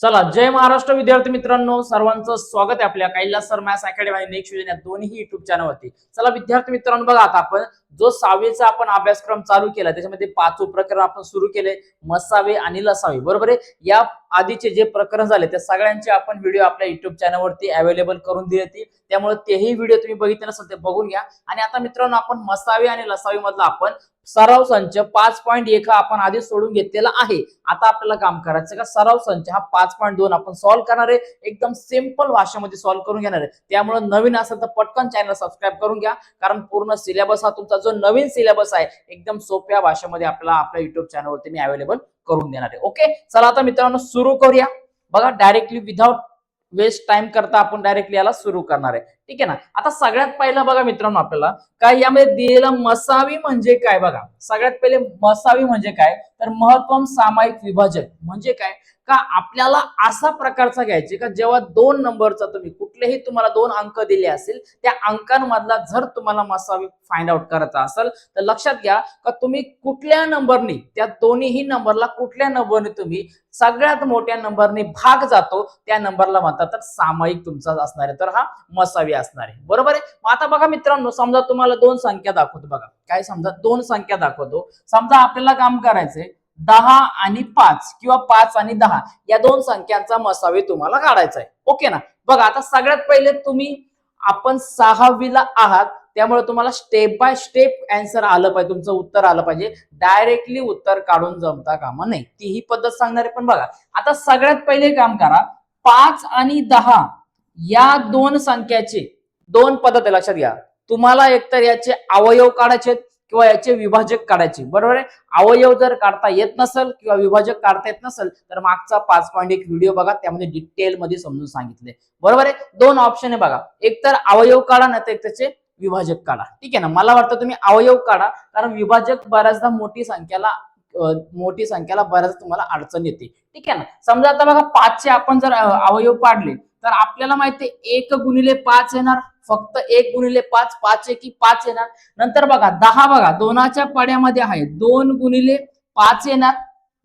चला, जय महाराष्ट्र विद्यार्थी मित्रांनो, सर्वांचं स्वागत आहे आपल्या कैलास सर मॅथ्स अकॅडमी आणि नेक्स्ट विजन या दोन्ही युट्यूब चॅनलवरती. चला विद्यार्थी मित्रांनो, बघा आता आपण जो 6वीचा आपण अभ्यासक्रम चालू केला त्याच्यामध्ये 5 प्रकरण आपण सुरू केले, मसावे आणि लसावे. बरोबर आहे. या आधीचे जे प्रकरण झाले त्या सगळ्यांचे आपण व्हिडिओ आपल्या युट्यूब चॅनलवरती अवेलेबल करून दिले होते, त्यामुळे तेही व्हिडिओ तुम्ही बघितले नसेल ते बघून घ्या. आणि आता मित्रांनो, आपण मसावे आणि लसावे मधला आपण सराव संच 5.1 हा आपण आधी सोडून घेतलेला आहे. आता आपल्याला काम करायचं का सराव संच हा 5.2 आपण सॉल्व्ह करणार आहे. एकदम सिंपल भाषेमध्ये सॉल्व्ह करून घेणार आहे. त्यामुळे नवीन असेल तर पटकन चॅनल सबस्क्राईब करून घ्या, कारण पूर्ण सिलेबस हा तुमचा जो नवीन सिलेबस आहे एकदम सोप्या भाषेमध्ये आपल्याला आपल्या युट्यूब चॅनलवरती मी अवेलेबल करून देणार आहे. ओके, चला आता मित्रांनो सुरू करूया. बघा, डायरेक्टली विदाउट वेस्ट टाइम करता आपण डायरेक्टली याला सुरू करणार आहे. ठीक आहे ना. आता सगळ्यात पहिला बघा मित्रांनो, आपल्याला काय यामध्ये दिलेला मसावी म्हणजे काय बघा. सगळ्यात पहिले मसावी म्हणजे काय, तर महत्तम सामायिक विभाजक म्हणजे काय का आपल्याला असा प्रकारचा घ्यायचे का जेव्हा 2 नंबरचा तुम्ही कुठलेही तुम्हाला 2 अंक दिले असतील, त्या अंकांमधला जर तुम्हाला मसावी फाइंड आउट करायचा असेल तर लक्षात घ्या का तुम्ही कुठल्या नंबरने त्या दोन्ही नंबरला कुठल्या नंबरने तुम्ही सगळ्यात मोठ्या नंबरने भाग जातो त्या नंबरला म्हणतात तर सामायिक तुमचा असणार आहे, तर हा मसावी असणार आहे. बरोबर आहे. मग आता बघा मित्रांनो, समजा तुम्हाला 2 संख्या दाखवतो. बघा काय, समजा 2 संख्या दाखवतो. समजा आपल्याला काम करायचंय 10 आणि 5 किंवा 5 आणि 10 या 2 संख्यांचा मसावी तुम्हाला काढायचा आहे. ओके ना. बघा आता सगळ्यात पहिले तुम्ही आपण 6वीला आहात, त्यामुळे तुम्हाला स्टेप बाय स्टेप आन्सर आलं पाहिजे, तुमचं उत्तर आलं पाहिजे. डायरेक्टली उत्तर काढून जमता कामा नाही, ती ही पद्धत सांगणार आहे. पण बघा आता सगळ्यात पहिले काम करा, 5 आणि 10 या 2 संख्याचे 2 पद्धत लक्षात घ्या. तुम्हाला एकतर याचे अवयव काढायचे किंवा याचे विभाजक काढायचे. बरोबर आहे. अवयव जर काढता येत नसेल किंवा विभाजक काढता येत नसेल तर मागचा 5.1 व्हिडिओ बघा, त्यामध्ये डिटेल मध्ये समजून सांगितले. बरोबर आहे. 2 ऑप्शन आहे बघा, एक तर अवयव काढा नाही तर एक त्याचे विभाजक काढा. ठीक आहे ना. मला वाटतं तुम्ही अवयव काढा, कारण विभाजक बऱ्याचदा मोठी संख्याला बऱ्याच तुम्हाला अडचण येते. ठीक आहे ना. समजा आता बघा 5 चे आपण जर अवयव पाडले तर आपल्याला माहिती आहे 1 गुणिले 5 येणार, फक्त 1 गुणिले 5, 5 एकी 5 येणार. नंतर बघा 10, बघा 2च्या पाड्यामध्ये आहे 2 गुणिले 5 येणार.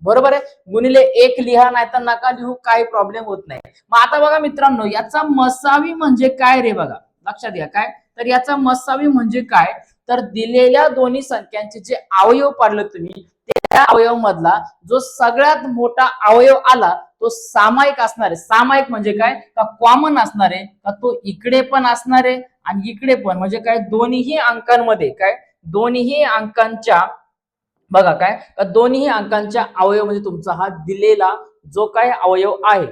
बरोबर आहे. गुणिले 1 लिहा नाही तर नका लिहू, काही प्रॉब्लेम होत नाही. मग आता बघा मित्रांनो, याचा मसावी म्हणजे काय रे, बघा लक्षात घ्या. काय तर याचा मसावी म्हणजे काय, तर दिलेल्या दोन्ही संख्यांचे जे अवयव पाडले तुम्ही त्या अवयव मधला जो सगळ्यात मोठा अवयव आला तो सामायिक असणार आहे. सामायिक म्हणजे काय, का कॉमन असणार आहे, का तो इकडे पण असणार आहे आणि इकडे पण, म्हणजे काय दोन्ही अंकांमध्ये काय दोन्ही अंकांच्या बघा काय दोन्ही अंकांच्या अवयव म्हणजे तुमचा हा दिलेला जो काय अवयव आहे,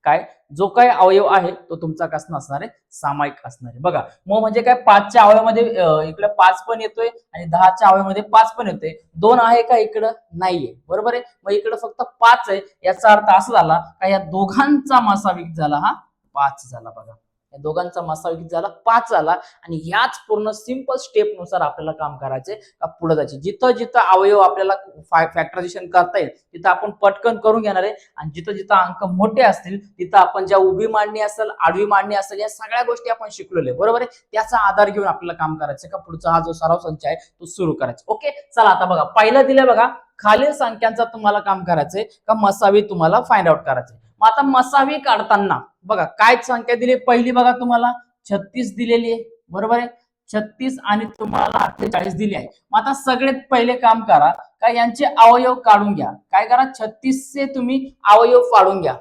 काय जो काय अवयव आहे तो तुमचा कसं असणार आहे, सामायिक असणार आहे. बघा मग म्हणजे काय 5च्या अवयवामध्ये इकडे 5 पण येतोय आणि 10च्या अवयवामध्ये 5 पण येतोय. 2 आहे का इकडं, नाहीये. बरोबर आहे. मग इकडे फक्त 5 आहे. याचा अर्थ असा झाला का या दोघांचा मसाविक झाला हा 5 झाला. बघा या दोघांचा मसाविक झाला 5 झाला. आणि ह्याच पूर्ण सिंपल स्टेप नुसार आपल्याला काम करायचे का पुढे जायचे. जिथं जिथं अवयव आपल्याला फॅक्टरायझेशन करता येईल तिथं आपण पटकन करून घेणार आहे. आणि जिथं जिथं अंक मोठे असतील तिथं आपण ज्या उभी मांडणी असेल, आडवी मांडणी असेल, या सगळ्या गोष्टी आपण शिकलेले. बरोबर आहे. त्याचा आधार घेऊन आपल्याला काम करायचं का पुढचा हा जो सराव संच आहे तो सुरू करायचा. ओके, चला आता बघा पहिलं दिलं बघा, खालील संख्यांचा तुम्हाला काम करायचंय का मसावी तुम्हाला फाइंड आउट करायचंय. मग आता मसावी काढताना बघा काय संख्या दिली, पहिली बघा तुम्हाला 36 दिलेली आहे. बरोबर आहे. 36 आणि तुम्हाला 48 दिली आहे. मग आता सगळ्यात पहिले काम करा का यांचे अवयव काढून घ्या. काय करा, 36 चे तुम्ही अवयव पाडून घ्या.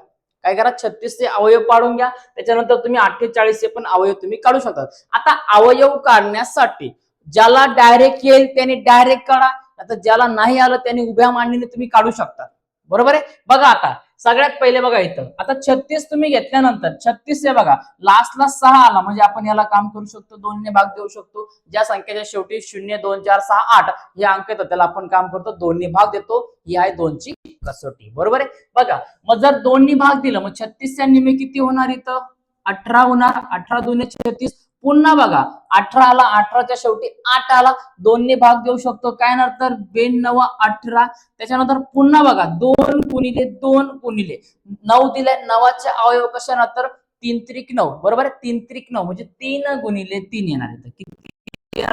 काय करा, 36 चे अवयव पाडून घ्या. त्याच्यानंतर तुम्ही 48 चे पण अवयव तुम्ही काढू शकता. आता अवयव काढण्यासाठी ज्याला डायरेक्ट येईल त्याने डायरेक्ट काढा, आता ज्याला नाही आलं त्याने उभ्या मांडणीने तुम्ही काढू शकता. बरोबर आहे. बघा आता सगळ्यात पहिले बघा इथं आता 36 तुम्ही घेतल्यानंतर 36 से बघा लास्टला 6 आला म्हणजे आपण याला काम करू शकतो, 2 ने भाग देऊ शकतो. ज्या संख्येच्या शेवटी 0 2 4 6 8 हे अंक येतात त्याला आपण काम करतो 2 ने भाग देतो. ही आहे 2 ची कसोटी. बरोबर आहे. बघा मग जर 2 ने भाग दिलं मग 36 च्या निम्मे किती होणार, इथं 18 होणार. 18 2 36. पुन्हा बघा 18 आला, 18च्या शेवटी 8 आला, 2 ने भाग देऊ शकतो. काय नंतर 92 18. त्याच्यानंतर पुन्हा बघा 2 गुणिले 2 गुणिले 9 दिले. 9चे अवयव कशा नंतर 3 त्रिक 9. बरोबर आहे. 3 त्रिक 9 म्हणजे 3 गुणिले 3 येणार. किती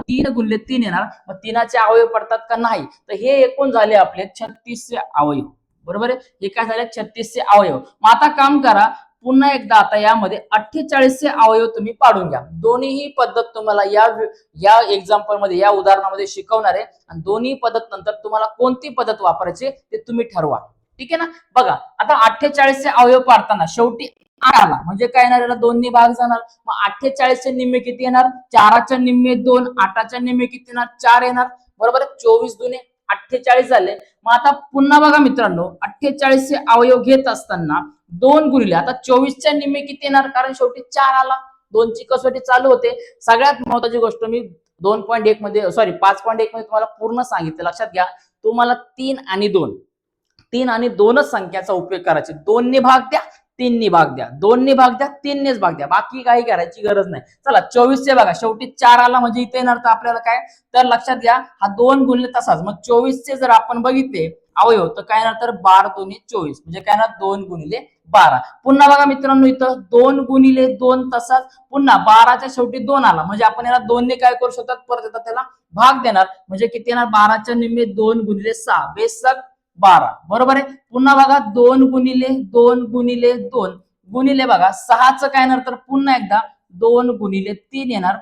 3 गुणिले 3 येणार. मग 3चे अवयव पडतात का नाही, तर हे एकूण झाले आपले 36 चे अवयव. बरोबर आहे. हे काय झाले 36 चे अवयव. मग आता काम करा, पुन्हा एकदा आता यामध्ये 48 चे अवयव तुम्ही पाडून घ्या. दोन्हीही पद्धत तुम्हाला या एक्झाम्पल मध्ये या उदाहरणामध्ये शिकवणार आहे आणि दोन्ही पद्धत नंतर तुम्हाला कोणती पद्धत वापरायची ते तुम्ही ठरवा. ठीक आहे ना. बघा आता 48 चे अवयव पाडताना शेवटी 8 आला म्हणजे काय येणार, याला 2 ने भाग जाणार. मग 48 चे निम्मे किती येणार, 4च्या निम्मे 2, 8च्या निम्मे किती येणार, 4 येणार. बरोबर आहे. 24 दुने 48 झाले. मग आता पुन्हा बघा मित्रांनो, 48 चे अवयव घेत असताना 2 गुणिले आता 24च्या निम्मे किती येणार, कारण शेवटी 4 आला. 2 ची कसोटी चालू होते. सगळ्यात महत्त्वाची गोष्ट मी 2.1 मध्ये सॉरी 5.1 मध्ये तुम्हाला पूर्ण सांगितलं, लक्षात घ्या. तुम्हाला 3 आणि 2च संख्याचा उपयोग करायचा. 2 ने भाग द्या, 3 ने भाग द्या, 2 ने भाग द्या, 3 नेच भाग द्या, बाकी काही करायची गरज नाही. चला 24 चे बघा शेवटी 4 आला म्हणजे इथे येणार तर आपल्याला काय, तर लक्षात घ्या हा 2 गुणिले तसाच. मग 24 चे जर आपण बघितले अवयव तर काय येणार, तर 12 दुनी 24 म्हणजे काय येणार 2 गुणिले 12. पुन्हा बघा मित्रांनो इथं 2 गुणिले 2 तसाच. पुन्हा 12च्या शेवटी 2 आला म्हणजे आपण याला 2 ने काय करू शकतात, परत येतात त्याला भाग देणार म्हणजे किती येणार, 12च्या निम्मे 2 गुणिले 6 बेसक 12. बरोबर आहे. पुन्हा बघा 2 गुणिले 2 गुणिले 2 गुणिले बघा 6चं काय येणार, तर पुन्हा एकदा 2 गुणिले 3 येणार.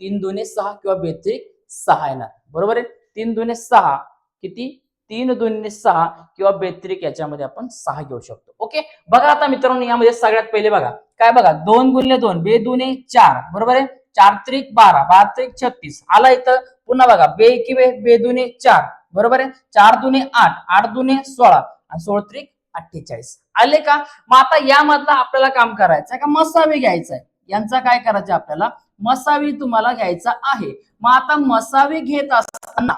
3 दुने 6 किंवा बेत्रिक 6 येणार. बरोबर आहे. 3 दुने 6 किती, 3 दुने 6 किंवा बेत्रिक याच्यामध्ये आपण 6 घेऊ शकतो. ओके. बघा आता मित्रांनो यामध्ये सगळ्यात पहिले बघा काय, बघा 2 गुणिले 2 बे दुने 4. बरोबर आहे. 4 त्रिक 12, 12 त्रिक 36 आला इथं. पुन्हा बघा बे किवे बे दुने 4. बरोबर आहे. 4 दुने 8, 8 दुने 16 आणि 16 त्रिक 48 आले का. मग आता यामधला आपल्याला काम करायचं आहे का, मसावी घ्यायचा आहे. यांचा काय करायचं आपल्याला, मसावी तुम्हाला घ्यायचा आहे. मग आता मसावी घेत असताना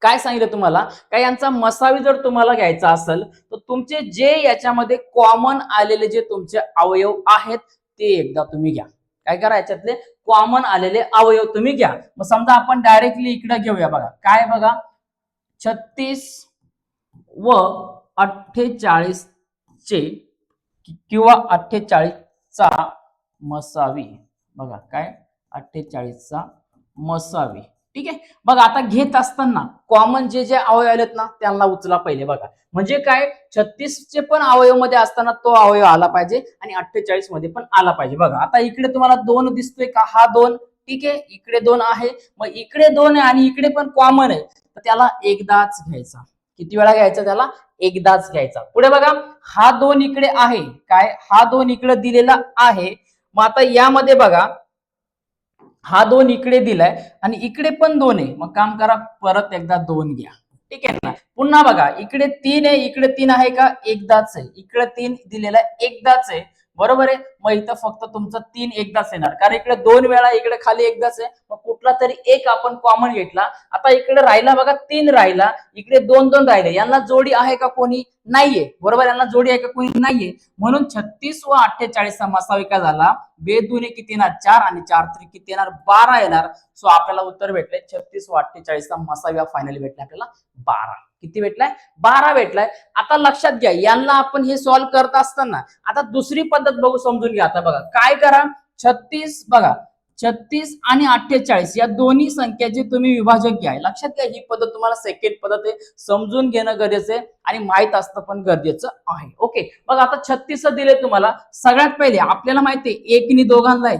काय सांगितलं तुम्हाला, काय यांचा मसावी जर तुम्हाला घ्यायचा असेल तर तुमचे जे याच्यामध्ये कॉमन आलेले जे तुमचे अवयव आहेत ते एकदा तुम्ही घ्या. काय करा, याच्यातले कॉमन आलेले अवयव तुम्ही घ्या. मग समजा आपण डायरेक्टली इकडे घेऊया. बघा काय, बघा 36 व 48 चे किंवा 48 चा मसावी. बघा काय 48 चा मसावी. ठीक आहे. बघा आता घेत असताना कॉमन जे जे अवयव आलेत ना त्यांना उचला पहिले. बघा म्हणजे काय, 36 चे पण अवयव मध्ये असताना तो अवयव आला पाहिजे आणि 48 मध्ये पण आला पाहिजे. बघा आता इकडे तुम्हाला 2 दिसतोय का, हा 2. ठीक आहे. इकडे 2 आहे. मग इकडे 2 आहे आणि इकडे पण कॉमन आहे तर त्याला एकदाच घ्यायचा. किती वेळा घ्यायचा, त्याला एकदाच घ्यायचा. पुढे बघा हा 2 इकडे आहे, काय हा 2 इकडे दिलेला आहे. मग आता यामध्ये बघा हा 2 इकडे दिलाय आणि इकडे पण 2 आहे. मग काम करा, परत एकदा 2 घ्या. ठीक आहे ना. पुन्हा बघा इकडे 3 आहे, इकडे 3 आहे का, एकदाच आहे. इकडे 3 दिलेला एकदाच आहे. बरोबर आहे. मग इथं फक्त तुमचं 3 एकदाच येणार, कारण इकडे 2 वेळा इकडे खाली एकदाच आहे. मग कुठला तरी एक आपण कॉमन घेतला. आता इकडे राहिला बघा 3 राहिला, इकडे 2 राहिले. यांना जोडी आहे का कोणी, नाहीये. बरोबर, यांना जोडी आहे का कोणी, नाहीये. म्हणून 36 व 48 चा मसावी काय झाला, बेदुने किती येणार 4 आणि 4 त्रिक किती येणार 12 येणार. सो आपल्याला उत्तर भेटले 36 व 48 चा मसावी फायनली भेटला आपल्याला 12. किती भेटलाय, 12 भेटलाय. आता लक्षात घ्या यांना आपण हे सॉल्व्ह करत असताना आता दुसरी पद्धत बघू, समजून घ्या. आता बघा काय करा, 36 बघा 36 आणि 48 या दोन्ही संख्याचे तुम्ही विभाजक घ्या. लक्षात घ्या ही पद्धत तुम्हाला सेकंड पद्धत आहे, समजून घेणं गरजेचं आहे आणि माहित असतं पण गरजेचं आहे. ओके. बघा आता 36 दिले तुम्हाला. सगळ्यात पहिले आपल्याला माहिती आहे 1 ने दोघांना आहे,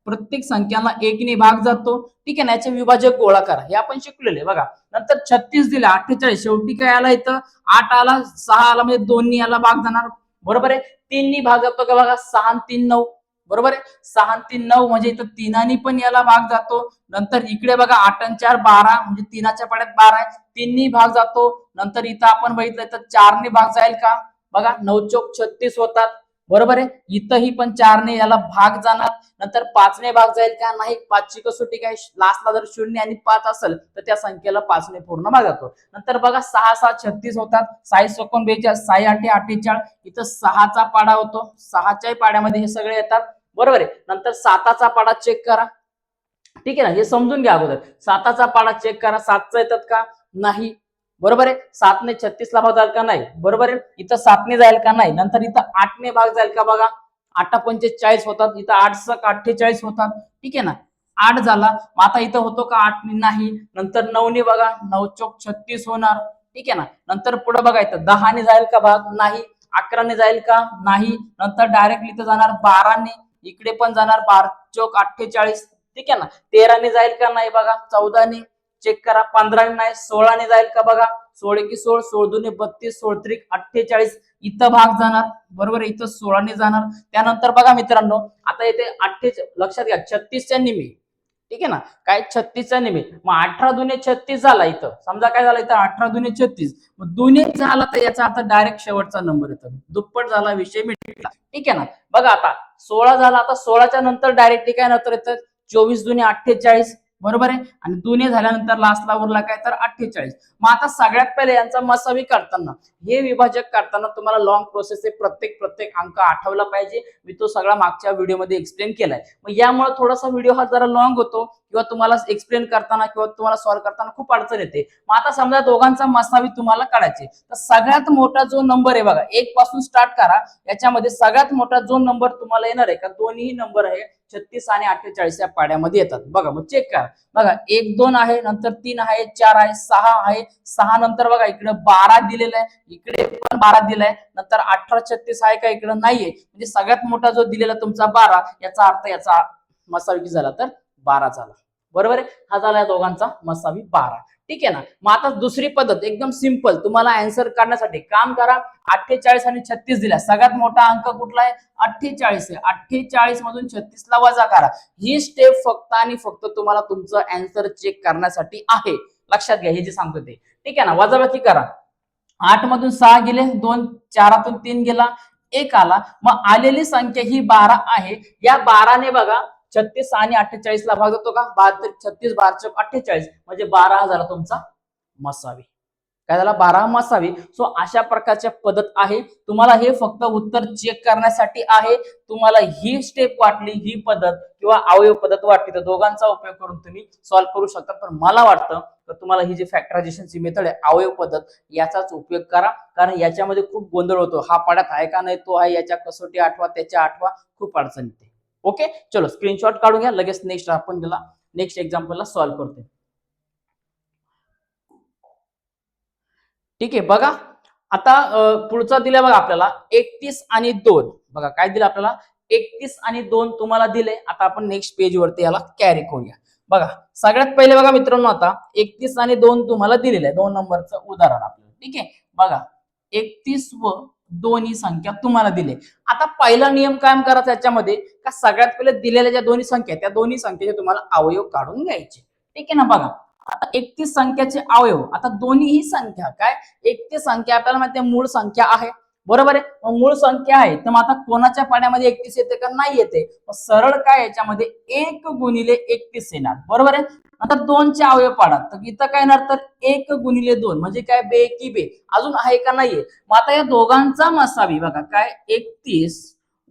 प्रत्येक संख्याला 1 ने भाग जातो. ठीक आहे ना. याचे विभाजक गोळा करा, हे आपण शिकलेले. बघा नंतर 36 दिला, 48 शेवटी काय आला इथं 8 आला, 6 आला म्हणजे 2 ने याला भाग जाणार. बरोबर आहे. 3 ने भाग जातो का, बघा 6 आणि 3 9. बरोबर आहे. 6 आणि 3 9 म्हणजे इथं 3 पण याला भाग जातो. नंतर इकडे बघा 8 आणि 4 12 म्हणजे 3च्या पाड्यात 12 आहे, 3 ने भाग जातो. नंतर इथं आपण बघितलं तर 4 ने भाग जाईल का, बघा 9 चौक 36 होतात. बरोबर आहे. इथंही पण 4 ने याला भाग जाणार. नंतर 5 ने भाग जाईल का, नाही. 5 ची कसोटी काय, लास्टला जर 0 आणि 5 असेल तर त्या संख्येला 5 ने पूर्ण भाग जातो. नंतर बघा 6 6 36 होतात, 6 चौकोन 42, 6 8 48. इथं 6चा पाडा होतो, 6च्याही पाड्यामध्ये हे सगळे येतात. बरोबर आहे. नंतर 7चा पाडा चेक करा. ठीक आहे ना. हे समजून घ्या अगोदर. 7चा पाडा चेक करा, 7चा येतात का, नाही. बरोबर आहे. 7 ने 36 ला भाग जाईल का, नाही. बरोबर आहे. इथं 7 ने जाईल का, नाही. नंतर इथं 8 ने भाग जाईल का, बघा 8 पंचे 40 होतात, इथं 8 सक 48 होतात. ठीक आहे ना. 8 झाला. मग आता इथं होतो का 8 ने, नाही. नंतर 9 ने बघा 9 चौक 36 होणार. ठीक आहे ना. नंतर पुढे बघा इथं 10ने जाईल का भाग, नाही. 11ने जाईल का, नाही. नंतर डायरेक्टली इथं जाणार 12ने, इकडे पण जाणार 12 चौक 48, ठीक आहे ना. 13ने जाईल का, नाही बघा. 14ने चेक करा. 15ने नाही. 16ने जाईल का बघा. 16 की 16, 16 दुने 32, 16 त्रिक 48, इथं भाग जाणार, बरोबर आहे. इथं 16ने जाणार. त्यानंतर बघा मित्रांनो, आता इथे 28 लक्षात घ्या, 36च्या निमी, ठीक आहे ना. काय 36चा निमी, मग 18 दुने 36 झाला. इथं समजा काय झालं, इथं 18 दुने 36, मग दुने झाला तर याचा अर्थ डायरेक्ट शेवटचा नंबर येतो, दुप्पट झाला, विषय मिटला, ठीक आहे ना. बघा आता 16 झाला, आता 16च्या नंतर डायरेक्टली काय नंतर येतं 24 दुने 48, बरोबर आहे. आणि दुने झाल्यानंतर लास्टला उरला काय तर 48. मग आता सगळ्यात पहिले यांचा मसावी काढताना, हे विभाजक काढताना तुम्हाला लॉंग प्रोसेस प्रत्येक अंक आठवला पाहिजे. मी तो सगळा मागच्या व्हिडिओमध्ये एक्सप्लेन केलाय. मग यामुळे थोडासा व्हिडिओ हा जरा लॉंग होतो, किंवा तुम्हाला एक्सप्लेन करताना किंवा तुम्हाला सॉल्व्ह करताना खूप अडचण येते. मग आता समजा दोघांचा मसावी तुम्हाला काढायचे, तर सगळ्यात मोठा जो नंबर आहे बघा, 1 पासून स्टार्ट करा. याच्यामध्ये सगळ्यात मोठा जो नंबर तुम्हाला येणार आहे का, दोन्ही नंबर आहे 36 आणि 48 या पाड्यामध्ये येतात. बघा मग चेक करा. बघा 1 2 आहे, नंतर 3 आहे, 4 आहे, 6 आहे. 6 नंतर बघा इकडे 12 दिलेला आहे, इकडे पण 12 दिलाय. नंतर 18 36 आहे का, इकडे नाहीये. म्हणजे सगळ्यात मोठा जो दिलेला तुमचा 12, याचा अर्थ याचा मसावी किती झाला तर 12 झाला, बरोबर आहे. हा झाला या दोघांचा मसावी 12, ठीक आहे ना. मग आता दुसरी पद्धत एकदम सिंपल, तुम्हाला आन्सर काढण्यासाठी काम करा. 48 आणि 36 दिला, सगळ्यात मोठा अंक कुठला आहे, 48 आहे. 48 मधून 36 ला वजा करा. ही स्टेप फक्त आणि फक्त तुम्हाला तुमचं आन्सर चेक करण्यासाठी आहे. लक्षात घ्या हे जे सांगतो ते, ठीक आहे ना. वजाबाकी करा. 8 मधून 6 गेले, 2 4 3 गेला, 1 आला. मग आलेली संख्या ही 12 आहे. या 12ने बघा 36 आणि 48 ला भाग जातो का, 72 36 12 48, म्हणजे 12 झाला तुमचा मसावी. काय झाला, 12 मसावी. सो अशा प्रकारच्या पद्धत आहे. तुम्हाला हे फक्त उत्तर चेक करण्यासाठी आहे. तुम्हाला ही स्टेप वाटली, ही पद्धत किंवा अवयव पद्धत वाटली, तर दोघांचा उपयोग करून तुम्ही सॉल्व्ह करू शकता. पण मला वाटतं तर तुम्हाला ही जी फॅक्टरायझेशनची मेथड आहे, अवयव पद्धत, याचाच उपयोग करा. कारण याच्यामध्ये खूप गोंधळ होतो. हा पाड्यात आहे का नाही, तो आहे, याच्या कसोटी आठवा, त्याच्या आठवा, खूप अडचण येते. ओके, चलो स्क्रीनशॉट काढून घ्या. लगेच नेक्स्ट आपण गेला, नेक्स्ट एक्झाम्पलला सॉल्व्ह करते. ठीक आहे, बघा आता पुढचा दिला बघा आपल्याला 31 आणि 2. बघा काय दिलं आपल्याला, 31 आणि 2 तुम्हाला दिले. आता आपण नेक्स्ट पेज वरती याला कॅरी करूया. बघा सगळ्यात पहिले बघा मित्रांनो, आता 31 आणि 2 तुम्हाला दिलेलं आहे, 2 नंबरचं उदाहरण आपल्याला, ठीक आहे. बघा 31 व 2 ही संख्या तुम्हाला दिली. आता पहिला नियम काय करायचा याच्यामध्ये, का सगळ्यात पहिले दिलेल्या ज्या दोन्ही संख्या, त्या दोन्ही संख्येचे तुम्हाला अवयव काढून घ्यायचे, ठीक आहे ना. बघा आता 31 संख्याचे अवयव, आता दोन्ही संख्या काय, 31 संख्या आपल्याला माहिती आहे मूळ संख्या आहे, बरोबर आहे. मग मूळ संख्या आहे, तर मग आता कोणाच्या पाड्यामध्ये 31 येते का, नाही येते. मग सरळ काय याच्यामध्ये 1 गुणिले 31 येणार, बरोबर आहे. आता 2 चे अवयव पाडा, तर इथं काय येणार तर 1 गुणिले 2 म्हणजे काय, बे की बे, अजून आहे का नाहीये. मग आता या दोघांचा मसावी बघा काय, 31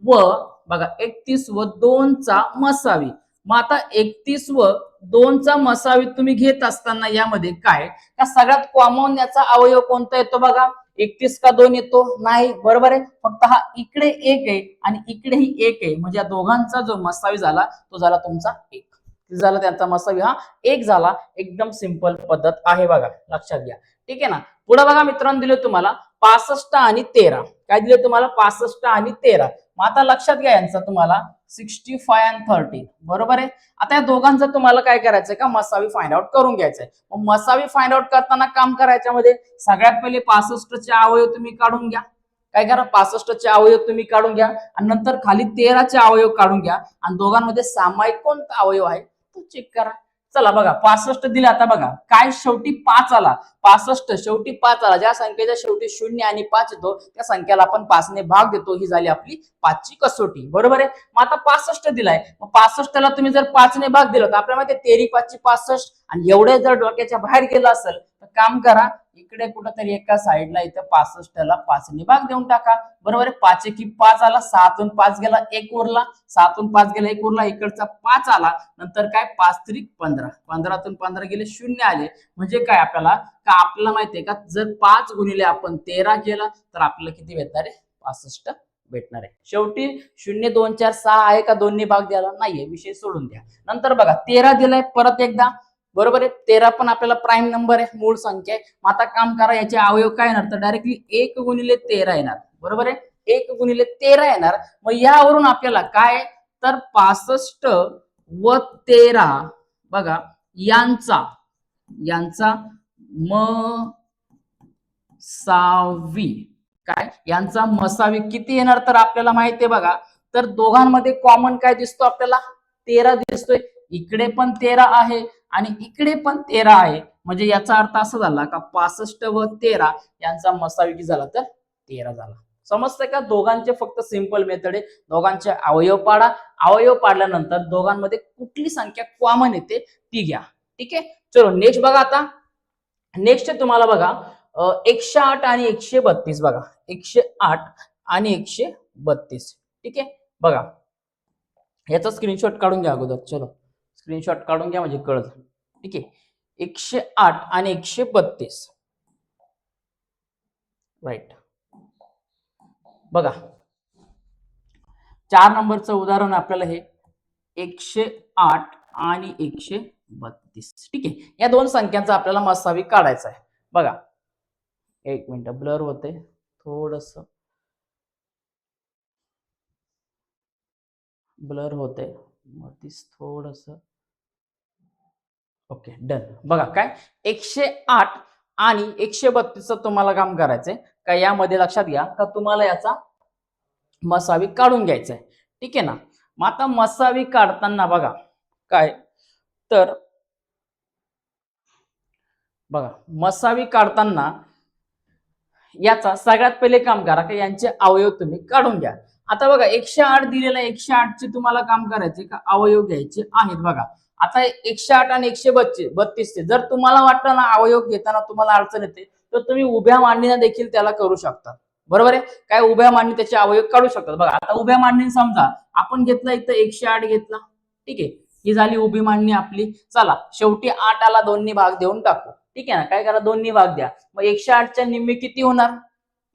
व बघा 31 व 2 चा मसावी. मग आता 31 व 2 चा मसावी तुम्ही घेत असताना यामध्ये काय, का सगळ्यात कॉमन याचा अवयव कोणता येतो बघा, 31 का 2 येतो, नाही, बरोबर आहे. फक्त हा इकडे 1 आहे आणि इकडेही 1 आहे, म्हणजे या दोघांचा जो मसावी झाला तो झाला तुमचा 1 झाला, त्यांचा मसावी हा 1 झाला. एकदम सिंपल पद्धत आहे बघा, लक्षात घ्या, ठीक आहे ना. पुढे बघा मित्रांनो, दिले तुम्हाला 65 आणि 13. काय दिले तुम्हाला, 65 आणि 13. मग आता लक्षात घ्या यांचा तुम्हाला 65 आणि 13, बरोबर आहे. आता या दोघांचं तुम्हाला काय करायचंय का, मसावी फाइंड आउट करून घ्यायचंय. मग मसावी फाइंड आउट करताना काम करायच्यामध्ये सगळ्यात पहिले 65 चे अवयव तुम्ही काढून घ्या. काय करा, 65 चे अवयव तुम्ही काढून घ्या आणि नंतर खाली 13 चे अवयव काढून घ्या आणि दोघांमध्ये सामायिक कोणता अवयव आहे तो चेक करा. चला बघा 65 दिले. आता बघा काय शेवटी 5 आला, 65 शेवटी 5 आला. ज्या संख्येच्या शेवटी 0 आणि 5 येतो त्या संख्येला आपण 5 ने भाग देतो. ही झाली आपली 5 ची कसोटी, बरोबर आहे. मग आता 65 दिलाय, मग 65 ला तुम्ही जर 5 ने भाग दिला तर आपल्याला माहिती आहे 13 5 ची 65, आणि एवढे जर डोक्याच्या बाहेर गेलं असेल तर काम करा, इकडे कुठेतरी एका साईडला इथं 65 ला 5 ने भाग देऊन टाका, बरोबर आहे. 5 की 5 आला, 7 5 गेला 1 उरला, 7 5 गेला 1 उरला, इकडचा 5 आला, नंतर काय 5 3 15, 15 15 गेले 0 आले. म्हणजे काय आपल्याला का, आपल्याला माहितीये का जर 5 गुणिले आपण 13 केला तर आपल्याला किती भेटणार आहे, 65 भेटणार आहे. शेवटी 0 2 4 6 आहे का, 2 ने भाग द्यायला नाहीये, विषय सोडून द्या. नंतर बघा 13 दिलाय, परत एकदा बरोबर आहे. 13 पण आपल्याला प्राईम नंबर आहे, मूळ संख्या आहे. मग आता काम करा, याचे अवयव काय येणार, तर डायरेक्टली 1 गुणिले 13 येणार. बरोबर आहे, 1 गुणिले 13 येणार. मग यावरून आपल्याला काय, तर 65 व 13 बघा यांचा यांचा मसावी, काय यांचा मसावी किती येणार, तर आपल्याला माहिती आहे बघा, तर दोघांमध्ये कॉमन काय दिसतो आपल्याला, 13 दिसतोय. इकडे पण 13 आहे आणि इकडे पण 13 आहे. म्हणजे याचा अर्थ असा झाला का 65 व 13 यांचा मसावी किती झाला, तर 13 झाला. समजतंय का, दोघांचे फक्त सिंपल मेथड आहे. दोघांचे अवयव पाडा, अवयव पाडल्यानंतर दोघांमध्ये कुठली संख्या कॉमन येते ती घ्या. ठीक आहे, चलो नेक्स्ट बघा. आता नेक्स्ट तुम्हाला बघा 108 आणि 132 बघा, 108 आणि 132. ठीक आहे, बघा याचा स्क्रीनशॉट काढून घ्या अगोदर. चलो स्क्रीनशॉट काढून घ्या म्हणजे कळत. ठीक आहे, 108 आणि 132 राईट. बघा 4 नंबरचं उदाहरण आपल्याला हे 108 आणि 132. ठीक आहे, या दोन संख्यांचा आपल्याला मसावी काढायचा आहे. बघा एक मिनिट, ब्लर होते थोडस, ब्लर होते मधीच थोडस. Okay done. बघा काय 108 आणि 132 तुम्हाला काम करायचंय का, यामध्ये लक्षात घ्या का तुम्हाला याचा मसावी काढून घ्यायचा आहे. ठीक आहे ना. मग आता मसावी काढताना बघा काय, तर बघा मसावी काढताना याचा सगळ्यात पहिले काम करा की यांचे अवयव तुम्ही काढून घ्या. आता बघा 108 दिलेला, 108 चे तुम्हाला काम करायचे का अवयव घ्यायचे आहेत. बघा आता 108 आणि 132 चे जर तुम्हाला वाटलं ना अवयव घेताना तुम्हाला अडचण येते, तर तुम्ही उभ्या मांडणीने देखील त्याला करू शकता. बरोबर आहे, काय उभ्या मांडणी त्याचे अवयव काढू शकतात. बघा आता उभ्या मांडणी समजा आपण घेतला इथं 108 घेतला. ठीक आहे, ही झाली उभी मांडणी आपली. चला शेवटी 8 आला, दोन्ही भाग देऊन टाकू. ठीक आहे ना, काय करा दोन्ही भाग द्या. मग 108 च्या निम्मे किती होणार,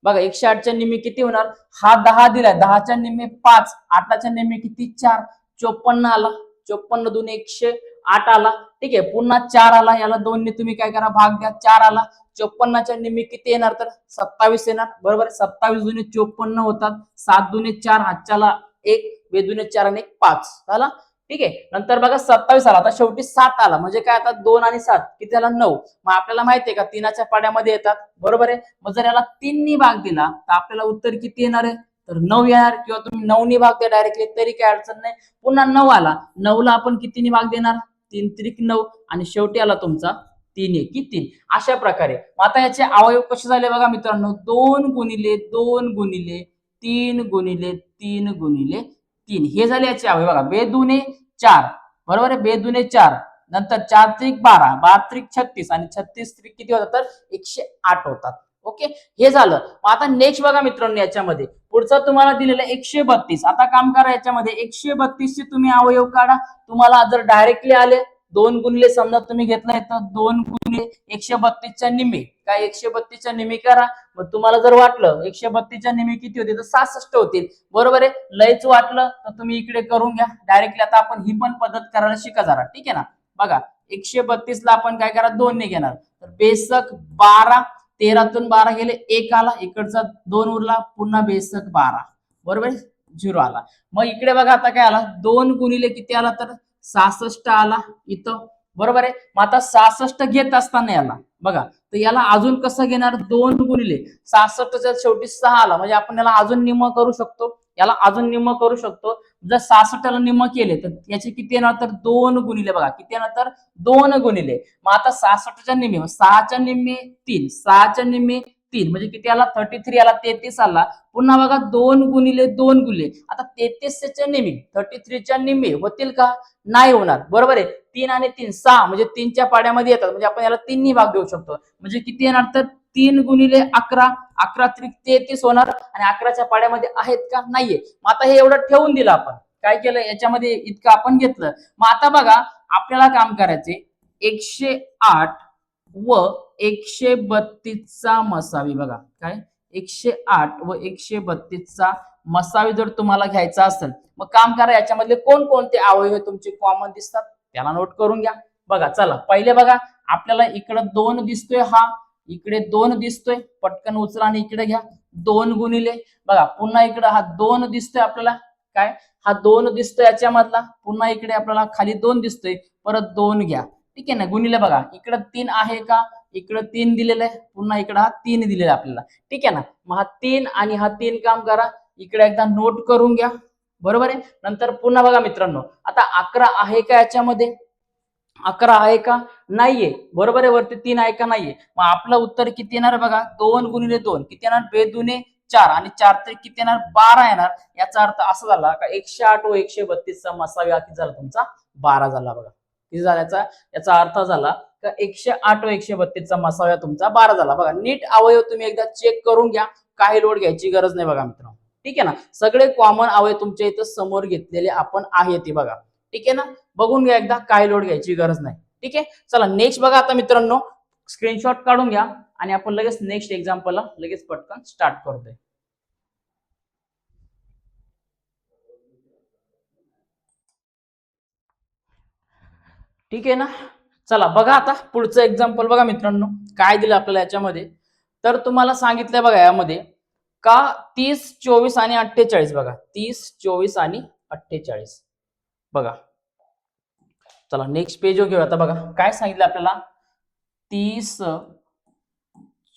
बघा 108 च्या निम्मे किती होणार, हा 10 दिलाय, 10 च्या निम्मे 5, 8 च्या निम्मे किती 4, 54 आला. 54 दून 108 आला. ठीक आहे, पुन्हा 4 आला, याला 2 ने तुम्ही काय करा भाग द्या, 4 आला. 54 च्या निम्मे किती येणार, तर 27 येणार. बरोबर, 27 दुने 54 होतात. 7 दुने 4, हातच्याला 1, बेदुने 4 आणि 1 5 झाला. ठीक आहे, नंतर बघा 27 आला, आता शेवटी 7 आला. म्हणजे काय, आता 2 आणि 7 किती झाला 9. मग आपल्याला माहितीये का तीनाच्या पाड्यामध्ये येतात. बरोबर आहे, मग जर याला 3 नी भाग दिला तर आपल्याला उत्तर किती येणार आहे, तर 9 येणार. किंवा तुम्ही 9 नी भाग द्या डायरेक्टली तरी काय अडचण नाही. पुन्हा 9 आला, 9 ला आपण किती नी भाग देणार, 3 त्रिक 9 आणि शेवटी आला तुमचा 3 एकी 3. अशा प्रकारे आता याचे अवयव कसे झाले बघा मित्रांनो, 2 गुणिले 2 गुणिले 3 गुणिले 3 गुणिले 3 हे झाले याचे अवयव. बघा बेदुने 4, बरोबर आहे, बेदुने 4, नंतर 4 त्रिक 12, 12 त्रिक 36 आणि 36 त्रिक किती होतात, तर 108 होतात. ओके, हे झालं. मग आता नेक्स्ट बघा मित्रांनो, याच्यामध्ये पुढचा तुम्हाला दिलेला 132. आता काम करा, याच्यामध्ये 132 चे तुम्ही अवयव काढा. तुम्हाला जर डायरेक्टली आले 2 गुणिले समजा तुम्ही घेतलाय तर 2 गुणिले 132 च्या निम्मे, काय 132 च्या निम्मे करा. मग तुम्हाला जर वाटलं 132 च्या निम्मे किती होते, तर 66 होतील. बरोबर आहे, लयच वाटलं तर तुम्ही इकडे करून घ्या डायरेक्टली. आता आपण ही पण पद्धत करायला शिका जरा. ठीक आहे ना. बघा 132 ला आपण काय करा 2 ने घेणार, तर बेसक 12, 13 तून 12 गेले 1 आला, इकडचा 2 उरला, पुन्हा बेसक 12, बरोबर 0 आला. मग इकडे बघा आता काय आला, 2 गुणिले किती आला, तर 66 आला इथं. बरोबर आहे, मग आता 66 घेत असताना याला बघा, तर याला अजून कसं घेणार, 2 गुणिले 66 च्या शेवटी 6 आला, म्हणजे आपण याला अजून निम्म करू शकतो, याला अजून निम्म करू शकतो. जर 66 ला निम्म केले तर याचे किती येणार, तर 2 गुणिले, बघा किती येणार, तर 2 गुणिले. मग आता 66 च्या निम्मे, 6 च्या निम्मे 3, 6 च्या निम्मे 3 म्हणजे किती आला, 33 आला, 33 आला. पुन्हा बघा 2 गुणिले 2 गुणिले, आता 33 च्या निम्मे 33 च्या निम्मे होतील का, नाही होणार. बरोबर आहे, 3 आणि 3 6 म्हणजे 3 च्या पाड्यामध्ये येतात, म्हणजे आपण याला 3 नी भाग देऊ शकतो. म्हणजे किती येणार, तर 3 गुणिले 11, 11 त्रिक 33 होणार. आणि 11 च्या पाड्यामध्ये आहेत का, नाहीये. मग आता हे एवढं ठेवून दिलं आपण, काय केलं याच्यामध्ये इतकं आपण घेतलं. मग आता बघा आपल्याला काम करायचे 108 व 132 चा मसावी. बघा काय 108 व 132 चा मसावी जर तुम्हाला घ्यायचा असेल, मग काम करा, याच्यामधले कोणकोणते अवयव तुमचे कॉमन दिसतात त्याला नोट करून घ्या. बघा चला पहिले बघा आपल्याला इकडे 2 दिसतोय, हा इकडे 2 दिसतोय, पटकन उचला आणि इकडे घ्या 2 गुणिले, बघा पुन्हा इकडे हा 2 दिसतोय आपल्याला, काय हा 2 दिसतोय याच्यामधला, पुन्हा इकडे आपल्याला खाली 2 दिसतोय, परत 2 घ्या, ठीक आहे ना, गुणिले बघा इकडे 3 आहे का, इकडे 3 दिलेलं आहे, पुन्हा इकडे हा 3 दिलेला आहे आपल्याला, ठीक आहे ना, मग हा 3 आणि हा 3 काम करा, इकडे एकदा नोट करून घ्या, बरोबर आहे. नंतर पुन्हा बघा मित्रांनो, आता 11 आहे का याच्यामध्ये, 11 आहे का, नाहीये, बरोबर आहे, वरती 3 आहे का, नाहीये, मग आपलं उत्तर किती येणार बघा, 2 गुणिले 2 किती येणार, बेदुने 4 आणि 4 ते किती येणार, 12 येणार. याचा अर्थ असा झाला का 108 व 132 चा मसावी किती झाला तुमचा, 12 झाला बघा, किती झाला याचा अर्थ झाला का 108 व 132 चा मसाव्या तुमचा 12 झाला. बघा नीट अवयव तुम्ही एकदा चेक करून घ्या, काही लोड घ्यायची गरज नाही बघा मित्रांनो, ठीक आहे ना, सगळे कॉमन अवयव तुमच्या इथं समोर घेतलेले आपण आहे ते बघा, ठीक आहे ना, बघून घ्या एकदा, काही लोड घ्यायची गरज नाही, ठीक आहे. चला नेक्स्ट बघा आता मित्रांनो, स्क्रीनशॉट काढून घ्या आणि आपण लगेच नेक्स्ट एक्झाम्पलला लगेच पटकन स्टार्ट करतोय. ठीक आहे ना, चला बघा आता पुढचं एक्झाम्पल बघा मित्रांनो, काय दिलं आपल्याला याच्यामध्ये, तर तुम्हाला सांगितलंय बघा यामध्ये का 30, 24 आणि 48 बघा, 30, 24 आणि 48 बघा. चला नेक्स्ट पेज घेऊ आता, बघा काय सांगितलं आपल्याला, 30,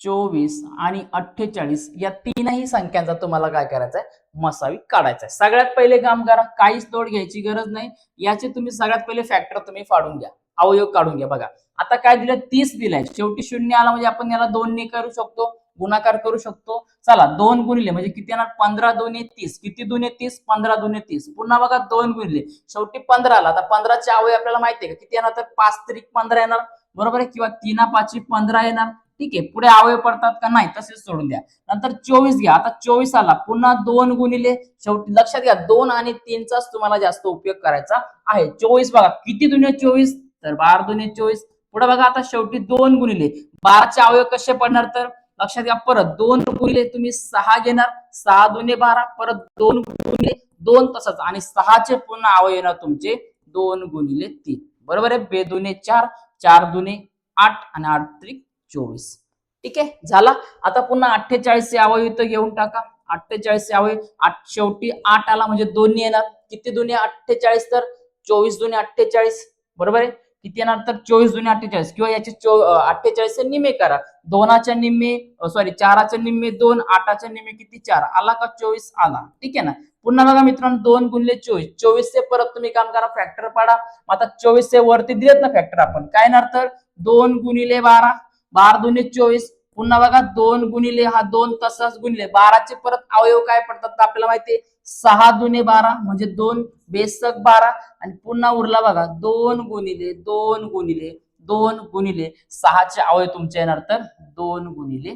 24 आणि 48 या तीनही संख्यांचा तुम्हाला काय करायचा आहे, मसावी काढायचा आहे. सगळ्यात पहिले काम करा, काहीच तोड घ्यायची गरज नाही, याचे तुम्ही सगळ्यात पहिले फॅक्टर तुम्ही फाडून घ्या, अवयव काढून घ्या. बघा आता काय दिलं, 30 दिलाय, शेवटी शून्य आला म्हणजे आपण याला 2 ने करू शकतो, गुणाकार करू शकतो. चला 2 गुणिले म्हणजे किती येणार, 15 दुने 30, किती दुने 30, 15 दुने 30, पुन्हा बघा 2 गुणिले, शेवटी 15 आला. आता 15 चे अवयव आपल्याला माहिती आहे का, किती येणार, तर 5 त्रिक 15 येणार, बरोबर आहे, किंवा 3 5 15 येणार, ठीक आहे. पुढे अवयव पडतात का, नाही, तसेच सोडून द्या. नंतर 24 घ्या, आता 24 आला, पुन्हा 2 गुणिले, शेवटी लक्षात घ्या 2 आणि 3 चाच तुम्हाला जास्त उपयोग करायचा आहे. 24 बघा किती दुने 24, तर 12 दुने 24, पुढे बघा आता शेवटी 2 गुणिले, 12 चे अवयव कसे पडणार, तर लक्षात घ्या परत 2 गुणिले तुम्ही 6 घेणार, 6 दुने 12, परत 2 गुणिले 2 तसंच, आणि 6 चे पुन्हा अवयव येणार तुमचे 2 गुणिले 3, बरोबर आहे, बेदुने 4, 4 दुने 8 आणि 8 त्रिक 24, ठीक आहे झाला. आता पुन्हा 48 चे अवयव इथं घेऊन टाका, 48 चे अवयव, शेवटी 8 आला म्हणजे 2 येणार, किती दुने 48, तर 24 दुने 48, बरोबर आहे, किती येणार, तर 24 दुने 48, किंवा याचे 48 चे निम्मे करा, 2च्या निम्मे, सॉरी 4च्या निम्मे 2, 8च्या निम्मे किती 4 आला का, 24 आला, ठीक आहे ना. पुन्हा बघा मित्रांनो 2 गुणिले 24, 24 चे परत तुम्ही काम करा, फॅक्टर पाडा. आता 24 चे वरती दिलेत ना फॅक्टर, आपण काय येणार, तर 2 गुणिले 12, 12 दुने 24, पुन्हा बघा 2 गुणिले हा 2 तसाच गुणिले, 12 चे परत अवयव काय पडतात तर आपल्याला माहितीये, 6 दुने 12 म्हणजे 2 बेसक 12, आणि पुन्हा उरला बघा 2 गुणिले 2 गुणिले 2 गुणिले 6 चे अवयव तुमचे येणार, तर 2 गुणिले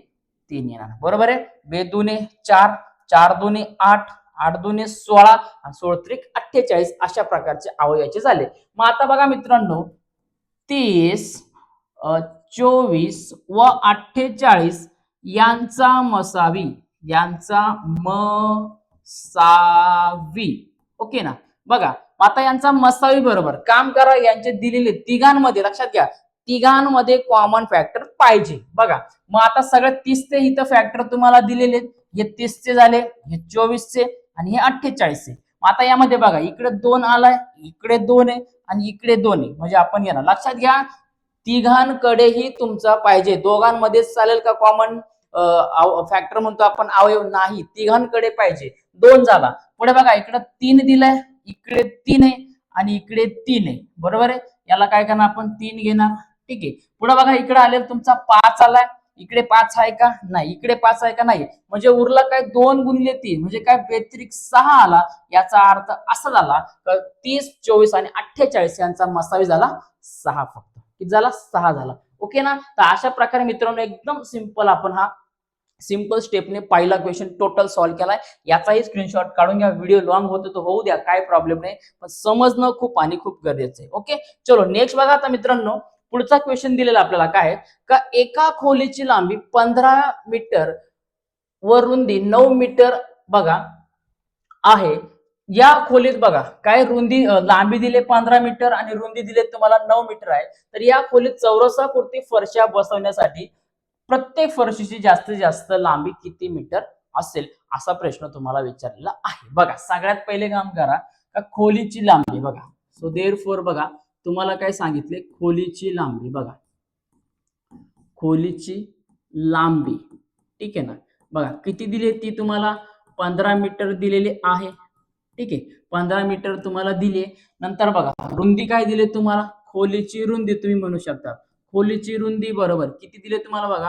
3 येणार, बरोबर आहे, बेदुने 4, 4 दुने 8, 8 दुने 16 आणि 16 त्रिक 48 अशा प्रकारचे अवयवाचे झाले. मग आता बघा मित्रांनो 30, 24 व 48 यांचा मसावी, यांचा मसावी, ओके ना. बघा आता यांचा मसावी बरोबर काम करा, यांचे दिलेले तिघांमध्ये, लक्षात घ्या तिघांमध्ये कॉमन फॅक्टर पाहिजे. बघा मग आता सगळ्यात 30 चे इथं फॅक्टर तुम्हाला दिलेले, हे 30 चे झाले, हे 24 चे आणि हे 48 चे. आता यामध्ये बघा इकडे 2 आलाय, इकडे 2 आहे आणि इकडे 2 आहे, म्हणजे आपण येणार, लक्षात घ्या तिघांकडेही तुमचा पाहिजे, दोघांमध्येच चालेल का कॉमन फॅक्टर म्हणतो आपण अवयव, नाही, तिघांकडे पाहिजे. 2 झाला, पुढे बघा इकडे 3 दिलाय, इकडे 3 आहे आणि इकडे 3 आहे, बरोबर आहे, याला काय करणार आपण 3 घेणार, ठीक आहे. पुढे बघा इकडे आलेला तुमचा 5 आलाय, इकडे 5 आहे का, नाही, इकडे 5 आहे का, नाही, म्हणजे उरला काय 2 गुणिले 3 म्हणजे काय बेत्रिक 6 आला. याचा अर्थ असा झाला तर 30, 24 आणि 48 यांचा मसावी झाला 6, फक्त किती झाला, 6 झाला, ओके ना. तर अशा प्रकारे मित्रांनो एकदम सिंपल आपण हा सिंपल स्टेपने पहिला क्वेश्चन टोटल सॉल्व्ह केलाय. याचाही स्क्रीनशॉट काढून घ्या, व्हिडिओ लॉंग होतो तो होऊ द्या, काय प्रॉब्लेम नाही, पण समजणं खूप आणि खूप गरजेचं आहे. ओके चलो नेक्स्ट बघा आता मित्रांनो, पुढचा क्वेश्चन दिलेला आपल्याला काय का एका खोलीची लांबी 15 मीटर व रुंदी 9 मीटर बघा आहे, या खोलीत बघा काय रुंदी लांबी दिले 15 मीटर आणि रुंदी दिले तुम्हाला 9 मीटर आहे. तर या खोलीत चौरसाकृती फरशा बसवण्यासाठी प्रत्येक फरशीची जास्तीत जास्त लांबी किती मीटर असेल असा प्रश्न तुम्हाला विचारलेला आहे. बघा सगळ्यात पहिले काम करा का खोलीची लांबी बघा. सो देअर फोर बघा तुम्हाला काय सांगितले खोलीची लांबी बघा. खोलीची लांबी ठीक आहे ना. बघा किती दिली ती तुम्हाला 15 मीटर दिलेली आहे. ठीक आहे 15 मीटर तुम्हाला दिले. नंतर बघा रुंदी काय दिले तुम्हाला खोलीची रुंदी तुम्ही म्हणू शकता. खोलीची रुंदी बरोबर किती दिले तुम्हाला बघा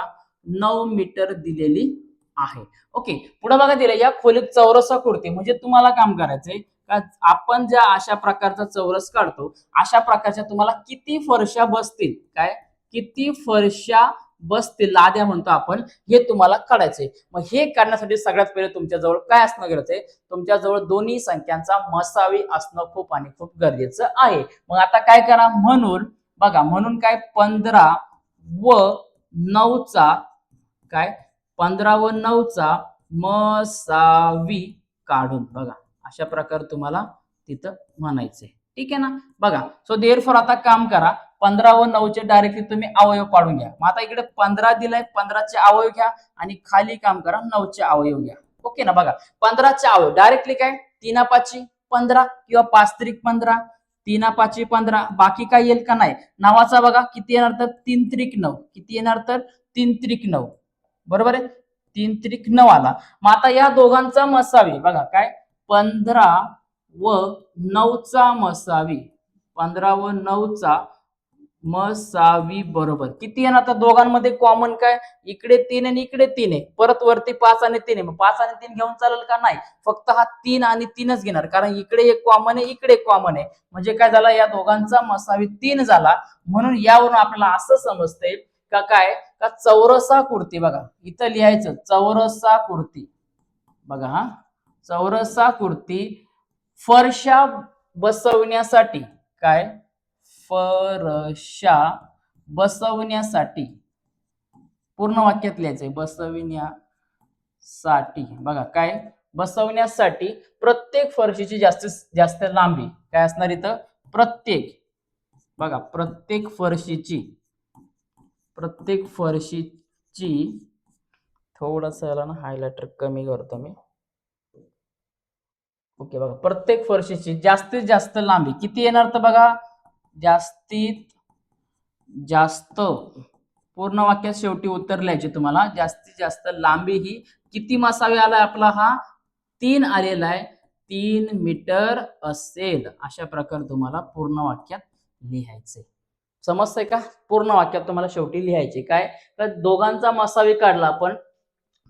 9 मीटर दिलेली आहे. ओके पुढे बघा दिले या खोलीत चौरसाकृती म्हणजे तुम्हाला काम करायचंय का आपण ज्या अशा प्रकारचा चौरस काढतो अशा प्रकारच्या तुम्हाला किती फरशा बसतील काय किती फरशा बसतील लाद्या म्हणतो आपण हे तुम्हाला काढायचंय. मग हे काढण्यासाठी सगळ्यात पहिले तुमच्याजवळ काय असणं गरजेचं आहे तुमच्याजवळ दोन्ही संख्यांचा मसावी असणं खूप आणि खूप गरजेचं आहे. मग आता काय करा म्हणून बघा म्हणून काय 15 व 9 चा काय 15 व 9 चा मसावी काढून बघा अशा प्रकारे तुम्हाला तिथं म्हणायचंय. ठीक आहे ना. बघा सो देअरफॉर आता काम करा 15 व 9 चे डायरेक्टली तुम्ही अवयव पाडून घ्या. मग आता इकडे 15 दिलाय 15 चे अवयव घ्या आणि खाली काम करा 9 चे अवयव घ्या. ओके ना. बघा 15 चे अवयव डायरेक्टली काय 3 5 15 किंवा 5 त्रिक 15 3 5 15 बाकी काय येईल का नाही. नावाचा बघा किती येणार तर 3 त्रिक 9 किती येणार तर 3 त्रिक 9 बरोबर आहे 3 त्रिक 9 आला. मग आता या दोघांचा मसावी बघा काय 15 व 9 चा मसावी 15 व 9 चा मसावी बरोबर किती येणार आता दोघांमध्ये कॉमन काय इकडे 3 आणि इकडे 3 आहे परत वरती 5 आणि 3 आहे. मग 5 आणि 3 घेऊन चालेल का नाही फक्त हा 3 आणि 3च घेणार कारण इकडे एक कॉमन आहे इकडे एक कॉमन आहे म्हणजे काय झाला या दोघांचा मसावी 3 झाला. म्हणून यावरून आपल्याला असं समजतंय का काय का चौरसाकृती बघा इथं लिहायचं चौरसाकृती बघा हा चौरसाकृती फरशा बसवण्यासाठी काय फरशा बसवण्यासाठी पूर्ण वाक्यात लिहायचंय बसवण्यासाठी बघा काय बसवण्यासाठी प्रत्येक फरशीची जास्तीत जास्त लांबी काय असणार इथं प्रत्येक बघा प्रत्येक फरशीची थोडंसं याला ना हायलायटर कमी करतो मी. ओके बघा प्रत्येक फरशीची जास्तीत जास्त लांबी किती येणार तर बघा जास्तीत जास्त पूर्ण वाक्यात शेवटी उत्तर लिहायचे तुम्हाला जास्तीत जास्त लांबी ही किती मसावी आलाय आपला हा 3 आलेला आहे 3 मीटर असेल अशा प्रकारे तुम्हाला पूर्ण वाक्यात लिहायचे. समजतंय का. पूर्ण वाक्यात तुम्हाला शेवटी लिहायचे काय तर दोघांचा मसावी काढला आपण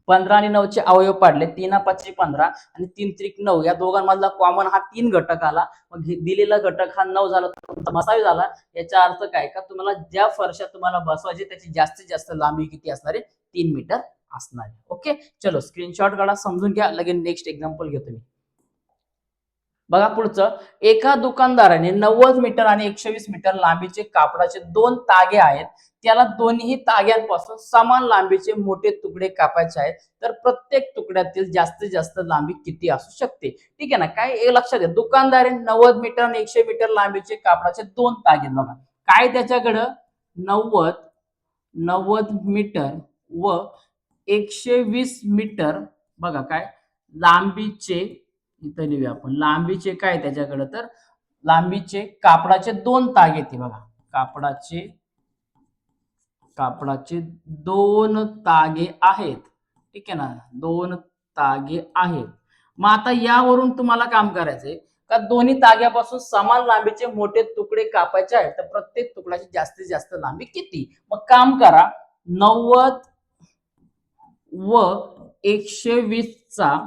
15 आणि 9 चे अवयव पाडले 3 5 15 आणि 3 त्रिक 9 या दोघांमधला कॉमन हा 3 घटक आला. मग दिलेला घटक हा 9 झाला तुमचा मसावी झाला. याचा अर्थ काय का तुम्हाला ज्या फरशा तुम्हाला बसवायची त्याची जास्तीत जास्त लांबी किती असणार आहे 3 मीटर असणार आहे. ओके चलो स्क्रीनशॉट काढा समजून घ्या लगेच नेक्स्ट एक्झाम्पल घेतो मी. बघा पुढचं एका दुकानदाराने 90 मीटर आणि 120 मीटर लांबीचे कापडाचे 2 तागे आहेत त्याला दोन्ही ताग्यांपासून समान लांबीचे मोठे तुकडे कापायचे आहेत तर प्रत्येक तुकड्यातील जास्तीत जास्त लांबी किती असू शकते. ठीक आहे ना. काय हे लक्षात घ्या दुकानदाराने 90 मीटर आणि 100 मीटर लांबीचे कापडाचे 2 तागे बघा काय त्याच्याकडं 90 मीटर व 120 मीटर बघा काय लांबीचे इथं लिहूया आपण लांबीचे काय त्याच्याकडे तर लांबीचे कापडाचे 2 तागे ते बघा कापडाचे 2 तागे आहेत. ठीक आहे ना 2 तागे आहेत. मग आता यावरून तुम्हाला काम करायचंय का दोन्ही ताग्यापासून समान लांबीचे मोठे तुकडे कापायचे आहेत तर प्रत्येक तुकड्याची जास्तीत जास्त लांबी किती. मग काम करा 90 व 120 चा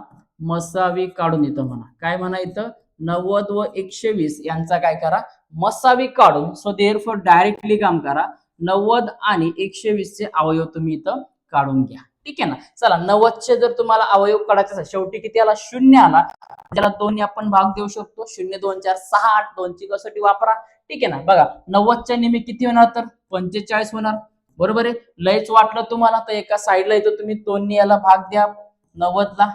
मसावी काढून येतं म्हणा काय म्हणा इथं 90 व 120 यांचा काय करा मसावी काढून सो देअरफॉर डायरेक्टली काम करा 90 आणि 120 चे अवयव तुम्ही इथं काढून घ्या. ठीक आहे ना. चला 90 चे जर तुम्हाला अवयव काढायचे असेल शेवटी किती आला 0 आला त्याला 2 आपण भाग देऊ शकतो 0 2 4 6 8 2 ची कसोटी वापरा. ठीक आहे ना. बघा 90 च्या नेहमी किती होणार तर 45 होणार बरोबर आहे. लयच वाटलं तुम्हाला तर एका साईडला इथं तुम्ही 2 याला भाग द्या 90 ला.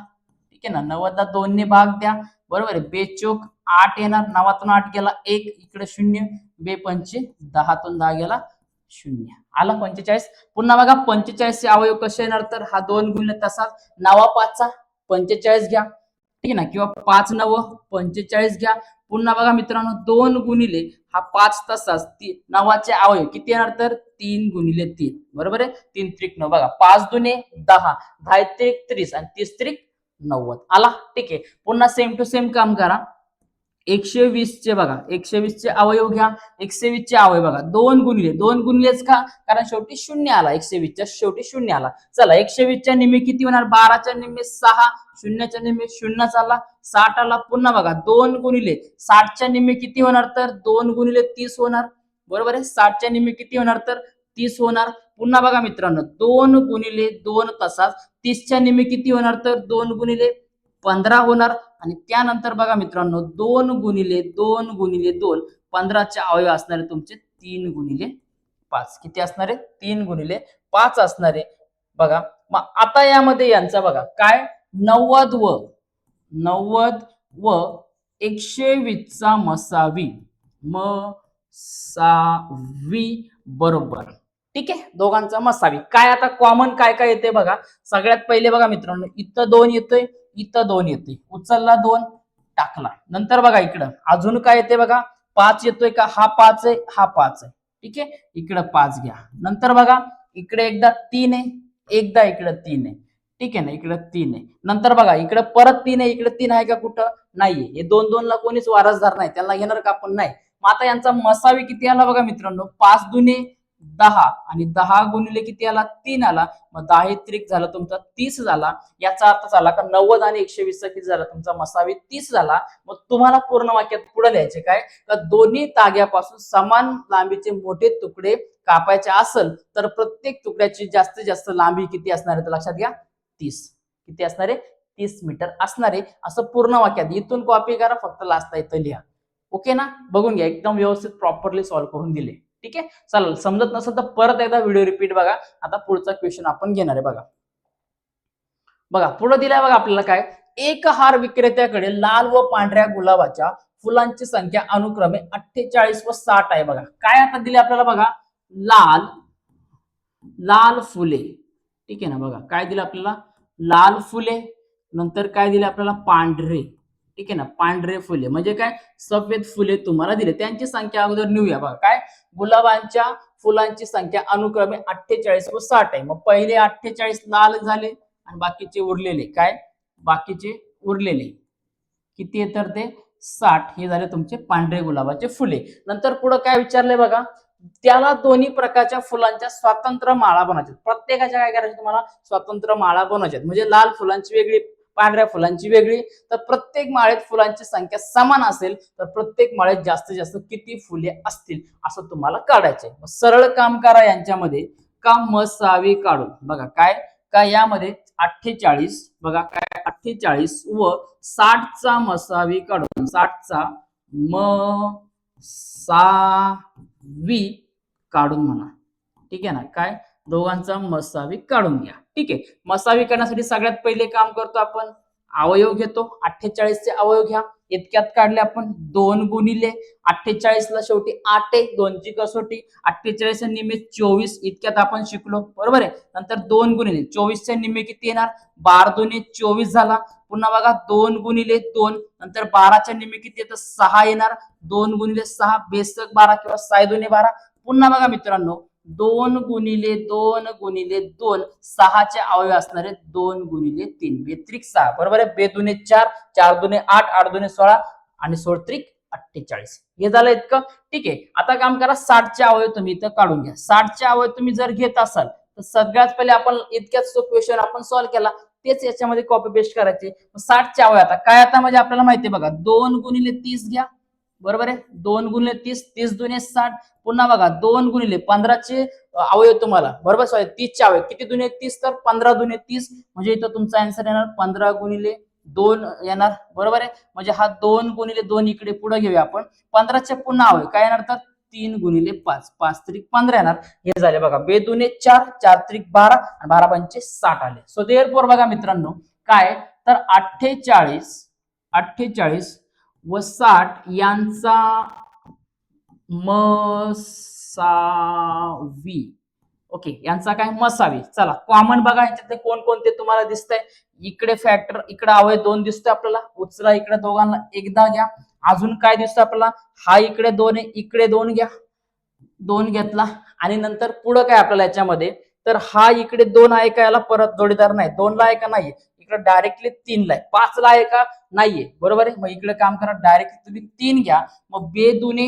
ठीक आहे ना 90 ला 2 ने भाग द्या बरोबर आहे, बेचोक 8 येणार, 9तून 8 गेला 1, इकडे 0, बे पंचे 10तून 10 गेला 0, आला 45. पुन्हा बघा 45 चे अवयव कसे येणार, तर हा 2 गुणिले तसाच 9 5 45 घ्या, ठीक आहे ना, किंवा 5 9 45 घ्या. पुन्हा बघा मित्रांनो 2 गुणिले हा 5 तसाच 9 चे अवयव किती येणार, तर 3 गुणिले 3, बरोबर आहे, 3 त्रिक 9, बघा 5 दुने 10, 10 त्रिक 30 आणि 30 त्रिक 90, आला, ठीक आहे. पुन्हा सेम टू सेम काम करा. 120 चे बघा, 120 चे अवयव घ्या. 120 चे अवयव बघा 2 गुणिले, 2 गुणिलेच का, कारण शेवटी शून्य आला, 120 च्या शेवटी शून्य आला. चला 120 च्या निम्मे किती होणार, 12 च्या निम्मे 6, शून्याच्या निम्मे 0 आला, 60 आला. पुन्हा बघा 2 गुणिले 60 च्या निम्मे किती होणार, तर 2 गुणिले 30 होणार, बरोबर आहे. 60 च्या निम्मे किती होणार, तर 30 होणार. पुन्हा बघा मित्रांनो 2 गुणिले 2 तसाच 30 च्या निम्मे किती होणार, तर 2 गुणिले 15 होणार. आणि त्यानंतर बघा मित्रांनो 2 गुणिले 2 गुणिले 2 15 चे अवयव असणारे तुमचे 3 गुणिले 5, किती असणारे, 3 गुणिले 5 असणारे. बघा मग आता यामध्ये यांचा बघा काय, 90 व 120 चा मसावी बरोबर, ठीक आहे, दोघांचा मसावी काय. आता कॉमन काय काय येते बघा. सगळ्यात पहिले बघा मित्रांनो इथं 2 येतोय, इथं 2 येते, उचलला 2 टाकला. नंतर बघा इकडं अजून काय येते बघा, 5 येतोय का, हा 5 आहे, हा 5 आहे, ठीक आहे, इकडं 5 घ्या. नंतर बघा इकडे एकदा 3 आहे, एकदा इकडं 3 आहे, ठीक आहे ना, इकडं 3 आहे. नंतर बघा इकडे परत 3 आहे, इकडे 3 आहे का, कुठं नाहीये. हे 2 2 ला कोणीच वारसदार नाही, त्यांना घेणार का आपण, नाही. मग आता यांचा मसावी किती आला बघा मित्रांनो, 5 दुने 10 आणि 10 गुणिले किती आला, 3 आला. मग 10 त्रिक झाला तुमचा 30 झाला. याचा अर्थ झाला का 90 आणि 120 चा किती झाला तुमचा मसावी 30 झाला. मग तुम्हाला पूर्ण वाक्यात पुढे लिहायचे काय, तर दोन्ही ताग्यापासून समान लांबीचे मोठे तुकडे कापायचे असेल तर प्रत्येक तुकड्याची जास्तीत जास्त लांबी किती असणार आहे, तर लक्षात घ्या 30, किती असणार आहे, 30 मीटर असणार आहे. असं पूर्ण वाक्यात इथून कॉपी करा, फक्त लास्ट इथं लिहा. ओके ना, बघून घ्या, एकदम व्यवस्थित प्रॉपरली सॉल्व्ह करून दिले, ठीक आहे. चला समजत नसेल तर परत एकदा व्हिडिओ रिपीट बघा. आता पुढचा क्वेश्चन आपण घेणार आहे. बघा बघा पुढे दिलाय बघा आपल्याला काय, एक हार विक्रेत्याकडे लाल व पांढऱ्या गुलाबाच्या फुलांची संख्या अनुक्रमे 48 व 60 आहे. बघा काय आता दिले आपल्याला बघा, लाल फुले, ठीक आहे ना. बघा काय दिलं आपल्याला, लाल फुले, नंतर काय दिले आपल्याला, पांढरे, ठीक आहे ना, पांढरे फुले म्हणजे काय, सफेद फुले तुम्हाला दिले. त्यांची संख्या अगोदर लिहूया. बघा काय, गुलाबांच्या फुलांची संख्या अनुक्रमे 48 व 60 आहे. मग पहिले 48 लाल झाले आणि बाकीचे उरलेले काय, बाकीचे उरलेले किती आहे, तर ते 60 हे झाले तुमचे पांढरे गुलाबाचे फुले. नंतर पुढे काय विचारले बघा, त्याला दोन्ही प्रकारच्या फुलांच्या स्वतंत्र माळा बनवायच्या. प्रत्येकाच्या काय करायचे, तुम्हाला स्वतंत्र माळा बनवायच्या, म्हणजे लाल फुलांची वेगळी, पांढऱ्या फुलांची वेगळी. तर प्रत्येक माळेत फुलांची संख्या समान असेल तर प्रत्येक माळेत जास्तीत जास्त किती फुले असतील असं तुम्हाला काढायचंय. सरळ काम करा यांच्यामध्ये, का मसावी काढून. बघा काय काय यामध्ये 48, बघा काय 48 व 60 चा मसावी काढून, 60 चा मसावी काढून म्हणा, ठीक आहे ना. काय दोघांचा मसावी काढून घ्या, ठीक आहे. मसावी करण्यासाठी सगळ्यात पहिले काम करतो आपण, अवयव घेतो. 48 चे अवयव घ्या, इतक्यात काढले आपण 2 गुणिले 48 ला शेवटी 8 आहे, 2 ची कसोटी, 48 निम्मे 24 इतक्यात आपण शिकलो, बरोबर आहे. नंतर 2 गुणिले 24 चे निम्मे किती येणार, 12 दुने 24 झाला. पुन्हा बघा 2 गुणिले 2, नंतर 12 च्या निम्मे किती येतं, 6 येणार. 2 गुणिले 6 बेसक 12 किंवा 6 दुने 12. पुन्हा बघा मित्रांनो 2 गुणिले 2 गुणिले 2, 6 चे अवयव असणारे 2 गुणिले 3 बेत्रिक 6, बरोबर आहे. बे दुने 4, 4 दुने 8, 8 दुने 16 आणि 16 त्रिक 48. हे झालं इतकं, ठीक आहे. आता काम करा, 60 चे अवयव तुम्ही इथं काढून घ्या. 60 चे अवयव तुम्ही जर घेत असाल तर सगळ्यात पहिले आपण इतक्याच तो क्वेश्चन आपण सॉल्व्ह केला तेच याच्यामध्ये कॉपी पेस्ट करायचे. 60 चे अवयव आता काय, आता म्हणजे आपल्याला माहिती आहे बघा, 2 गुणिले 30 घ्या, बरोबर आहे. 2 गुणिले 30, 30 दुने 60. पुन्हा बघा 2 गुणिले 15 चे अवयव तुम्हाला, बरोबर, सॉरी 30 चे अवयव किती दुने 30, तर 15 दुने 30, म्हणजे इथं तुमचा आन्सर येणार 15 गुणिले 2 येणार, बरोबर आहे. म्हणजे हा 2 गुणिले 2 इकडे पुढे घेऊया आपण. 15 चे पुन्हा अवयव काय येणार, तर 3 गुणिले 5, 5 त्रिक 15 येणार. हे झाले बघा, बे दुने 4, 4 त्रिक 12 आणि 12 पंचे 60 आले. सो देअरफॉर बघा मित्रांनो काय, तर 48 48 व 60 यांचा मसावी. ओके, यांचा काय मसावी. चला कॉमन बघा याच्यातले कोण कोणते तुम्हाला दिसतंय. इकडे फॅक्टर, इकडे अवयव 2 दिसतोय आपल्याला. उचला इकडे दोघांना एकदा घ्या. अजून काय दिसतं आपल्याला, हा इकडे 2 आहे, इकडे 2 घ्या. 2 घेतला आणि नंतर पुढे काय आपल्याला याच्यामध्ये, तर हा इकडे 2 आहे का, याला परत जोडीदार नाही. 2 ला आहे का, नाहीये. इकडे डायरेक्टली 3 ला आहे. 5 ला आहे का, नाहीये. बरोबर आहे. मग इकडे काम करा, डायरेक्टली तुम्ही 3 घ्या. मग 2 दुने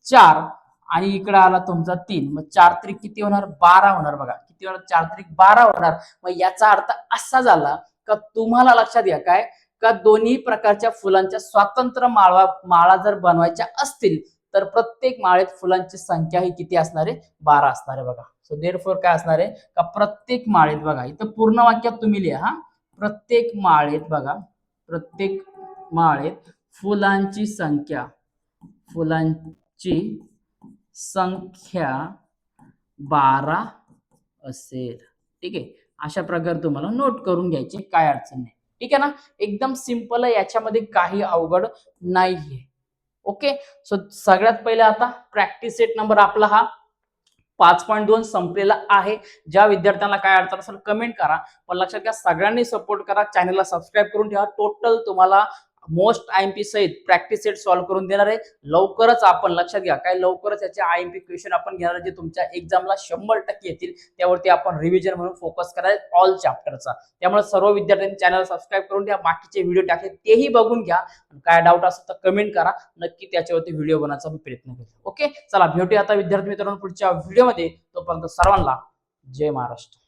4 आणि इकडे आला तुमचा 3. मग 4 त्रिक किती होणार, 12 होणार. बघा किती होणार, 4 त्रिक 12 होणार. मग याचा अर्थ असा झाला का तुम्हाला लक्षात घ्या काय, का दोन्ही प्रकारच्या फुलांच्या स्वतंत्र माळा जर बनवायच्या असतील तर प्रत्येक माळेत फुलांची संख्या ही किती असणार आहे, 12 असणार आहे. बघा सो देअरफॉर काय असणार आहे का, प्रत्येक माळेत बघा इथं पूर्ण वाक्यात तुम्ही लिहा हा, प्रत्येक माळेत बघा, प्रत्येक माळेत फुलांची संख्या 12 असेल. ठीक आहे, अशा प्रकारे तुम्हाला नोट करून घ्यायची, काय अडचण नाही. ठीक आहे ना, एकदम सिंपल आहे, याच्यामध्ये काही अवघड नाहीये. ओके, सो सगळ्यात पहिले आता प्रॅक्टिस सेट नंबर आपला हा 5.2 संपलेला आहे. ज्या विद्यार्थ्यांना काय अडचण असेल कमेंट करा, पण लक्षात घ्या सगळ्यांनी सपोर्ट करा, चॅनलला सबस्क्राईब करून ठेवा. टोटल तुम्हाला मोस्ट आयएमपी सहित प्रॅक्टिस सेट सॉल्व्ह करून देणार आहे. लवकरच आपण, लक्षात घ्या काय, लवकरच याचे आयएमपी क्वेश्चन आपण घेणार, जे तुमच्या एक्झामला 100% येतील. त्यावरती आपण रिव्हिजन म्हणून फोकस करायचं ऑल चॅप्टरचा. त्यामुळे सर्व विद्यार्थ्यांनी चॅनल सबस्क्राईब करून घ्या. बाकीचे व्हिडिओ टाकले तेही बघून घ्या. काय डाऊट असेल तर कमेंट करा, नक्की त्याच्यावरती व्हिडिओ बनवायचा मी प्रयत्न करेन. ओके, चला भेटूया आता विद्यार्थी मित्रांनो पुढच्या व्हिडिओमध्ये. तोपर्यंत सर्वांना जय महाराष्ट्र.